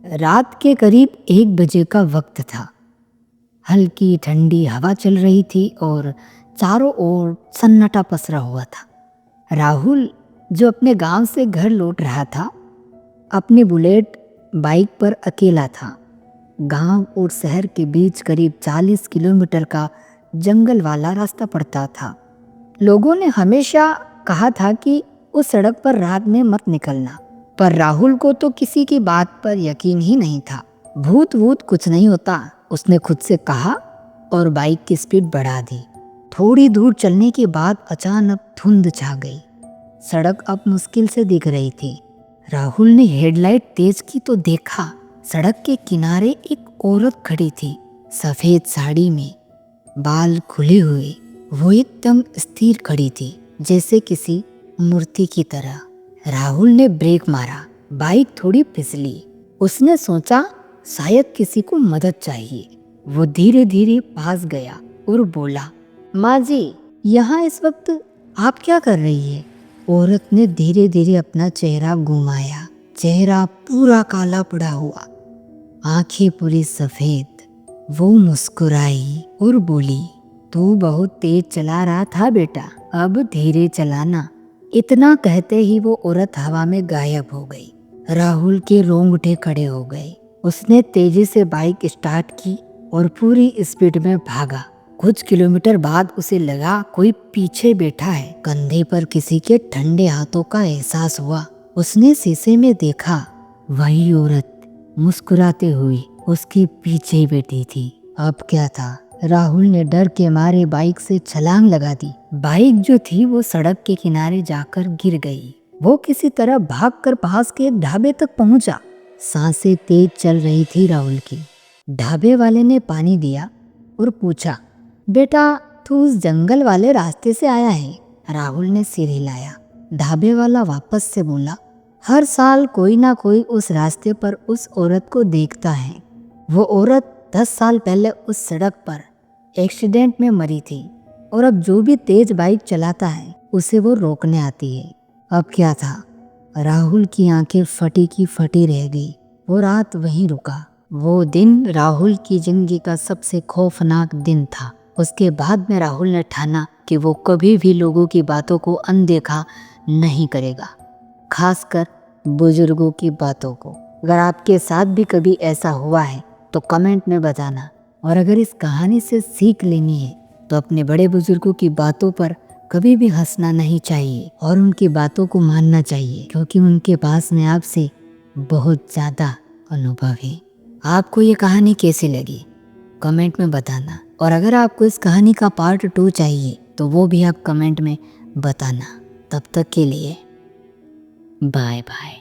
रात के करीब 1 बजे का वक्त था। हल्की ठंडी हवा चल रही थी और चारों ओर सन्नाटा पसरा हुआ था। राहुल, जो अपने गांव से घर लौट रहा था, अपनी बुलेट बाइक पर अकेला था। गांव और शहर के बीच करीब 40 किलोमीटर का जंगल वाला रास्ता पड़ता था। लोगों ने हमेशा कहा था कि उस सड़क पर रात में मत निकलना, पर राहुल को तो किसी की बात पर यकीन ही नहीं था। भूत वूत कुछ नहीं होता, उसने खुद से कहा और बाइक की स्पीड बढ़ा दी। थोड़ी दूर चलने के बाद अचानक धुंध छा गई। सड़क अब मुश्किल से दिख रही थी। राहुल ने हेडलाइट तेज की तो देखा, सड़क के किनारे एक औरत खड़ी थी, सफेद साड़ी में, बाल खुले हुए। वो एकदम स्थिर खड़ी थी, जैसे किसी मूर्ति की तरह। राहुल ने ब्रेक मारा, बाइक थोड़ी फिसली। उसने सोचा शायद किसी को मदद चाहिए। वो धीरे धीरे पास गया और बोला, माँ जी, यहाँ इस वक्त आप क्या कर रही है? औरत ने धीरे धीरे अपना चेहरा घुमाया। चेहरा पूरा काला पड़ा हुआ, आंखें पूरी सफेद। वो मुस्कुराई और बोली, तू बहुत तेज चला रहा था बेटा, अब धीरे चलाना। इतना कहते ही वो औरत हवा में गायब हो गई। राहुल के रोंगटे खड़े हो गए। उसने तेजी से बाइक स्टार्ट की और पूरी स्पीड में भागा। कुछ किलोमीटर बाद उसे लगा कोई पीछे बैठा है। कंधे पर किसी के ठंडे हाथों का एहसास हुआ। उसने शीशे में देखा, वही औरत मुस्कुराते हुई उसके पीछे बैठी थी। अब क्या था? राहुल ने डर के मारे बाइक से छलांग लगा दी। बाइक जो थी वो सड़क के किनारे जाकर गिर गई। वो किसी तरह भागकर पास के एक ढाबे तक पहुंचा। सांसें तेज चल रही थी राहुल की। ढाबे वाले ने पानी दिया और पूछा, बेटा तू उस जंगल वाले रास्ते से आया है? राहुल ने सिर हिलाया। ढाबे वाला वापस से बोला, हर साल कोई ना कोई उस रास्ते पर उस औरत को देखता है। वो औरत 10 साल पहले उस सड़क पर एक्सीडेंट में मरी थी और अब जो भी तेज बाइक चलाता है उसे वो रोकने आती है। अब क्या था? राहुल की आंखें फटी की फटी रह गई। वो रात वहीं रुका। वो दिन राहुल की जिंदगी का सबसे खौफनाक दिन था। उसके बाद में राहुल ने ठाना कि वो कभी भी लोगों की बातों को अनदेखा नहीं करेगा, खासकर बुजुर्गों की बातों को। अगर आपके साथ भी कभी ऐसा हुआ है तो कमेंट में बताना। और अगर इस कहानी से सीख लेनी है तो अपने बड़े बुजुर्गों की बातों पर कभी भी हंसना नहीं चाहिए और उनकी बातों को मानना चाहिए, क्योंकि उनके पास में आपसे बहुत ज़्यादा अनुभव है। आपको ये कहानी कैसी लगी कमेंट में बताना। और अगर आपको इस कहानी का पार्ट 2 चाहिए तो वो भी आप कमेंट में बताना। तब तक के लिए बाय बाय।